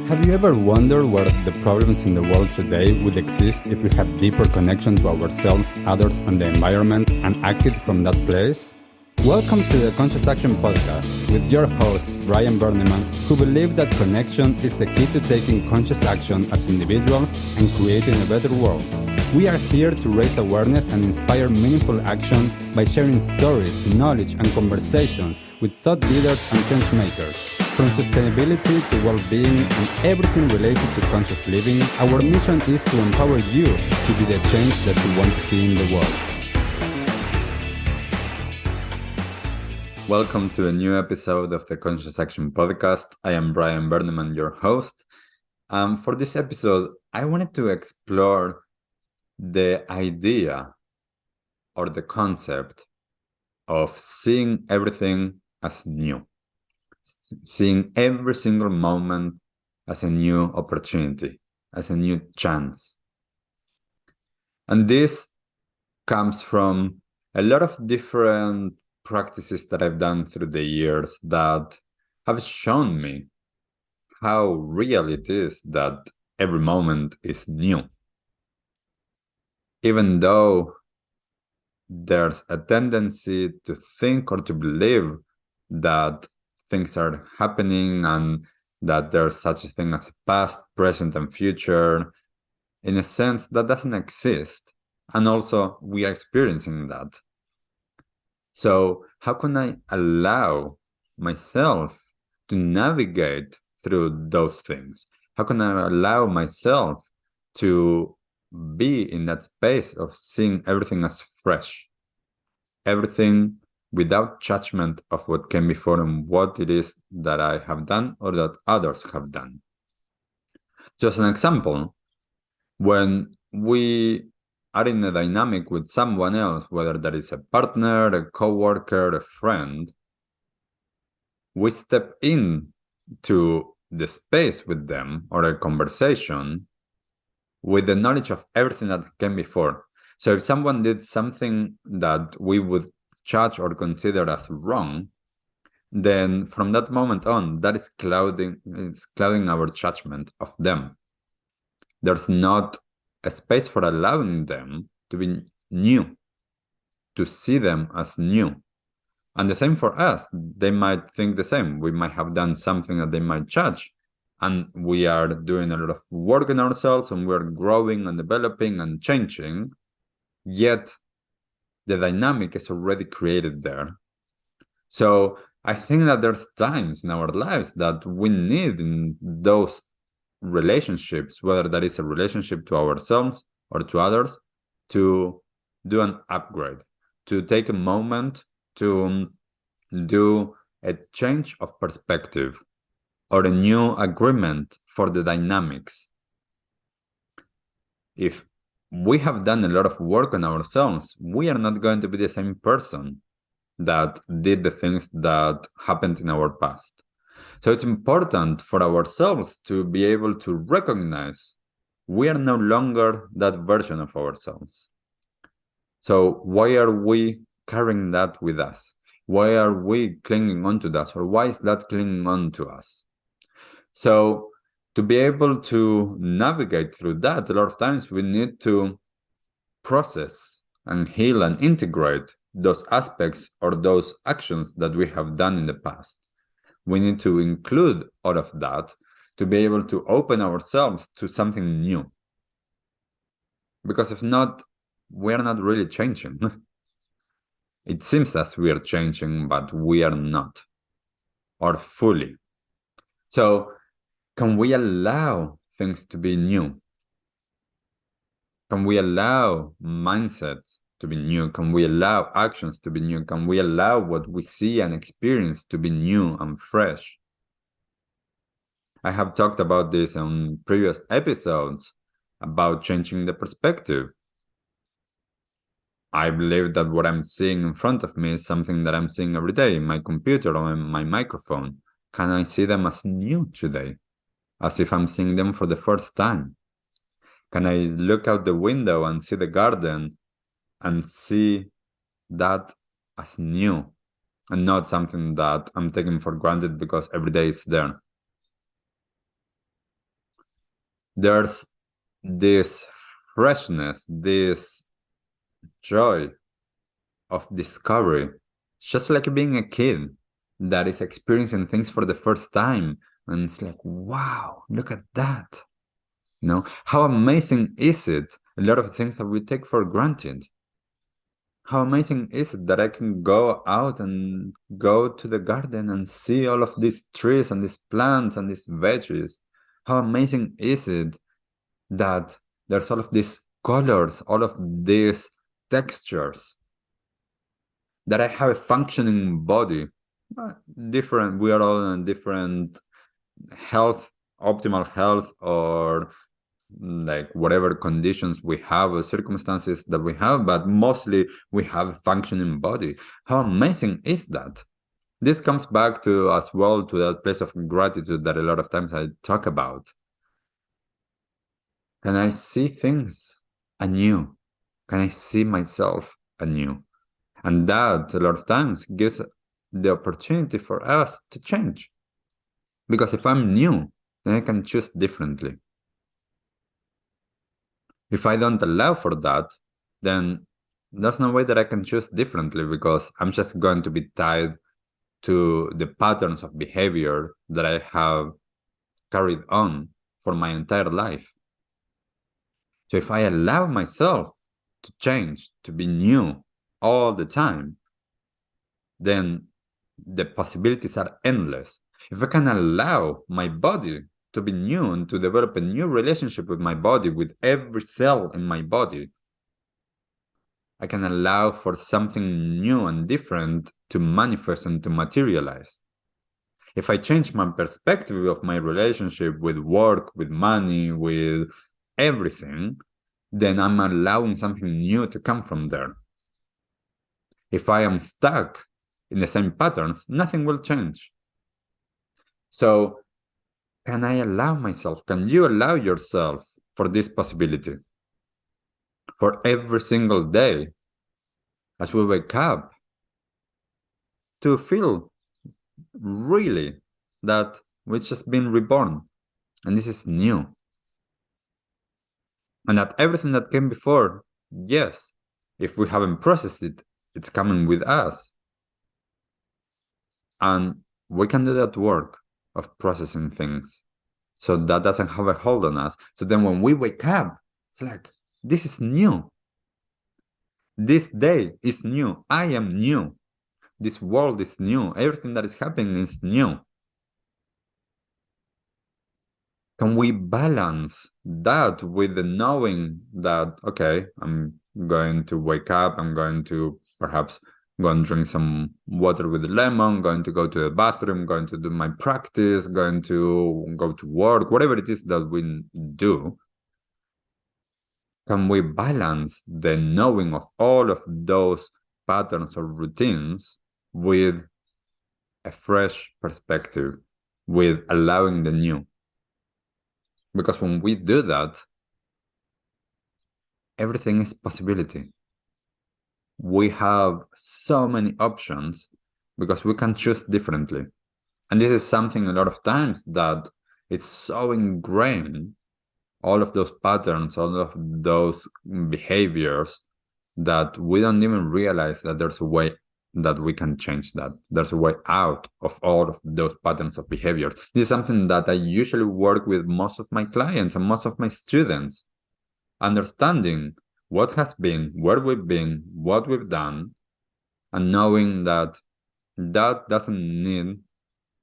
Have you ever wondered where the problems in the world today would exist if we had deeper connection to ourselves, others, and the environment and acted from that place? Welcome to the Conscious Action Podcast with your host, Brian Berneman, who believe that connection is the key to taking conscious action as individuals and creating a better world. We are here to raise awareness and inspire meaningful action by sharing stories, knowledge, and conversations with thought leaders and change makers. From sustainability to well-being and everything related to conscious living, our mission is to empower you to be the change that you want to see in the world. Welcome to a new episode of the Conscious Action Podcast. I am Brian Berneman, your host. For this episode, I wanted to explore the idea or the concept of seeing everything as new. Seeing every single moment as a new opportunity, as a new chance. And this comes from a lot of different practices that I've done through the years that have shown me how real it is that every moment is new. Even though there's a tendency to think or to believe that things are happening and that there's such a thing as past, present, and future, in a sense that doesn't exist. And also we are experiencing that. So how can I allow myself to navigate through those things? How can I allow myself to be in that space of seeing everything as fresh? Everything without judgment of what came before and what it is that I have done or that others have done. Just an example, when we are in a dynamic with someone else, whether that is a partner, a coworker, a friend, we step in to the space with them or a conversation with the knowledge of everything that came before. So if someone did something that we would judge or consider as wrong, then from that moment on, that is clouding our judgment of them. There's not a space for allowing them to be new, to see them as new. And the same for us. They might think the same. We might have done something that they might judge. And we are doing a lot of work on ourselves and we're growing and developing and changing. Yet the dynamic is already created there. So I think that there's times in our lives that we need in those relationships, whether that is a relationship to ourselves or to others, to do an upgrade, to take a moment to do a change of perspective or a new agreement for the dynamics. If we have done a lot of work on ourselves, we are not going to be the same person that did the things that happened in our past. So it's important for ourselves to be able to recognize we are no longer that version of ourselves. So why are we carrying that with us? Why are we clinging on to that? Or why is that clinging on to us? So to be able to navigate through that, a lot of times we need to process and heal and integrate those aspects or those actions that we have done in the past. We need to include all of that to be able to open ourselves to something new. Because if not, we are not really changing. It seems as we are changing, but we are not, or fully. So can we allow things to be new? Can we allow mindsets to be new? Can we allow actions to be new? Can we allow what we see and experience to be new and fresh? I have talked about this on previous episodes about changing the perspective. I believe that what I'm seeing in front of me is something that I'm seeing every day in my computer or in my microphone. Can I see them as new today? As if I'm seeing them for the first time? Can I look out the window and see the garden and see that as new and not something that I'm taking for granted because every day it's there? There's this freshness, this joy of discovery, just like being a kid that is experiencing things for the first time. And it's like, wow, look at that. How amazing is it? A lot of things that we take for granted. How amazing is it that I can go out and go to the garden and see all of these trees and these plants and these veggies? How amazing is it that there's all of these colors, all of these textures, that I have a functioning body? Different, we are all in different health, optimal health, or like whatever conditions we have or circumstances that we have, but mostly we have a functioning body. How amazing is that? This comes back to as well to that place of gratitude that a lot of times I talk about. Can I see things anew? Can I see myself anew? And that a lot of times gives the opportunity for us to change. Because if I'm new, then I can choose differently. If I don't allow for that, then there's no way that I can choose differently, because I'm just going to be tied to the patterns of behavior that I have carried on for my entire life. So if I allow myself to change, to be new all the time, then the possibilities are endless. If I can allow my body to be new and to develop a new relationship with my body, with every cell in my body, I can allow for something new and different to manifest and to materialize. If I change my perspective of my relationship with work, with money, with everything, then I'm allowing something new to come from there. If I am stuck in the same patterns, nothing will change. So, can I allow myself? Can you allow yourself for this possibility? For every single day, as we wake up, to feel really that we've just been reborn and this is new. And that everything that came before, yes, if we haven't processed it, it's coming with us. And we can do that work of processing things so that doesn't have a hold on us. So then when we wake up, it's like, this is new. This day is new. I am new. This world is new. Everything that is happening is new. Can we balance that with the knowing that, okay, I'm going to wake up, I'm going to perhaps go and drink some water with lemon, going to go to the bathroom, going to do my practice, going to go to work, whatever it is that we do? Can we balance the knowing of all of those patterns or routines with a fresh perspective, with allowing the new? Because when we do that, everything is possibility. We have so many options because we can choose differently. And this is something a lot of times that it's so ingrained, all of those patterns, all of those behaviors, that we don't even realize that there's a way that we can change that. There's a way out of all of those patterns of behaviors. This is something that I usually work with most of my clients and most of my students, understanding what has been, where we've been, what we've done, and knowing that that doesn't need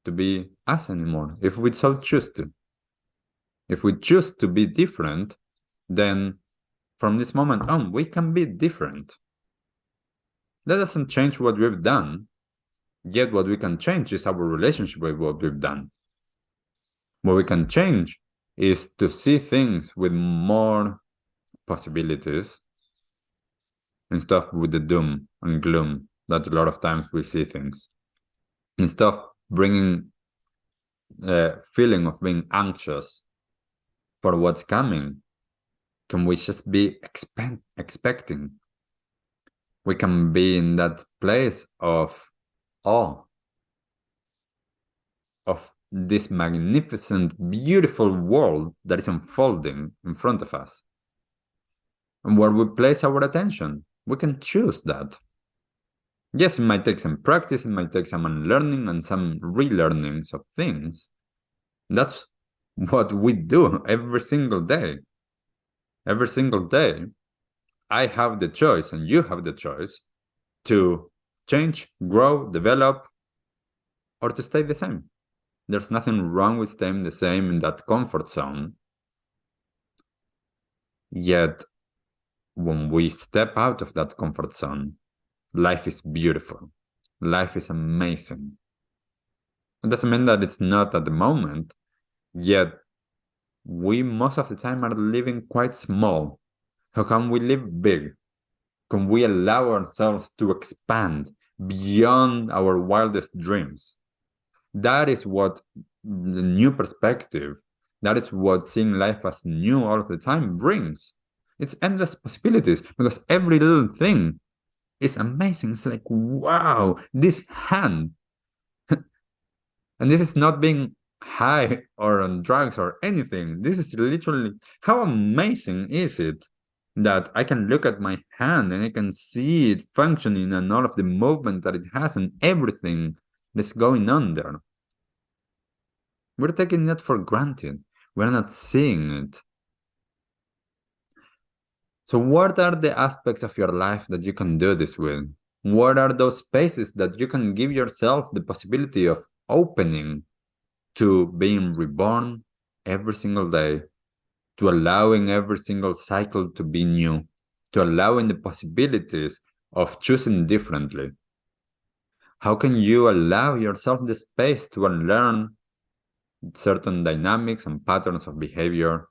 to be us anymore if we so choose to. If we choose to be different, then from this moment on, we can be different. That doesn't change what we've done, yet what we can change is our relationship with what we've done. What we can change is to see things with more possibilities instead of with the doom and gloom that a lot of times we see things. Instead of bringing a feeling of being anxious for what's coming, can we just be expecting? We can be in that place of awe, of this magnificent, beautiful world that is unfolding in front of us. And where we place our attention, we can choose that. Yes, it might take some practice, it might take some unlearning and some relearnings of things. That's what we do every single day. Every single day, I have the choice, and you have the choice, to change, grow, develop, or to stay the same. There's nothing wrong with staying the same in that comfort zone. Yet, when we step out of that comfort zone, life is beautiful. Life is amazing. It doesn't mean that it's not at the moment, yet we most of the time are living quite small. How can we live big? Can we allow ourselves to expand beyond our wildest dreams? That is what the new perspective, that is what seeing life as new all of the time brings. It's endless possibilities, because every little thing is amazing. It's like, wow, this hand. And this is not being high or on drugs or anything. This is literally, how amazing is it that I can look at my hand and I can see it functioning and all of the movement that it has and everything that's going on there. We're taking that for granted. We're not seeing it. So what are the aspects of your life that you can do this with? What are those spaces that you can give yourself the possibility of opening to being reborn every single day, to allowing every single cycle to be new, to allowing the possibilities of choosing differently? How can you allow yourself the space to unlearn certain dynamics and patterns of behavior?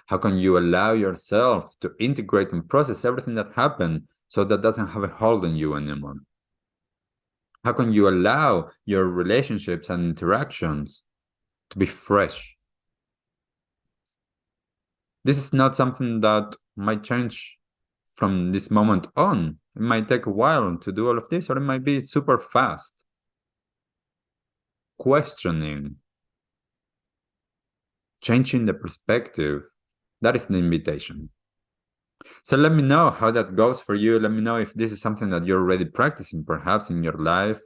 How can you allow yourself to integrate and process everything that happened so that doesn't have a hold on you anymore? How can you allow your relationships and interactions to be fresh? This is not something that might change from this moment on. It might take a while to do all of this, or it might be super fast. Questioning, changing the perspective, that is the invitation. So let me know how that goes for you. Let me know if this is something that you're already practicing perhaps in your life.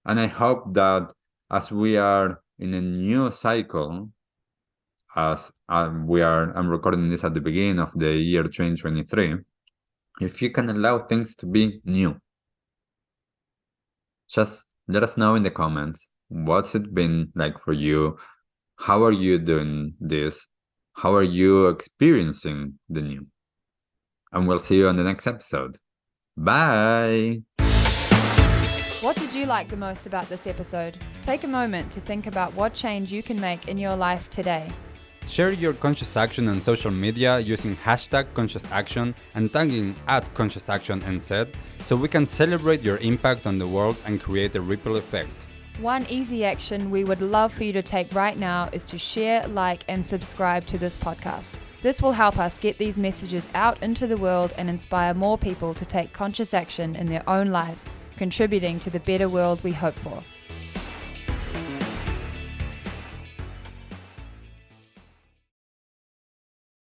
And I hope that as we are in a new cycle, as I'm recording this at the beginning of the year 2023, if you can allow things to be new, just let us know in the comments, what's it been like for you? How are you doing this? How are you experiencing the new? And we'll see you on the next episode. Bye! What did you like the most about this episode? Take a moment to think about what change you can make in your life today. Share your conscious action on social media using #ConsciousAction and tagging @ConsciousActionNZ so we can celebrate your impact on the world and create a ripple effect. One easy action we would love for you to take right now is to share, like, and subscribe to this podcast. This will help us get these messages out into the world and inspire more people to take conscious action in their own lives, contributing to the better world we hope for.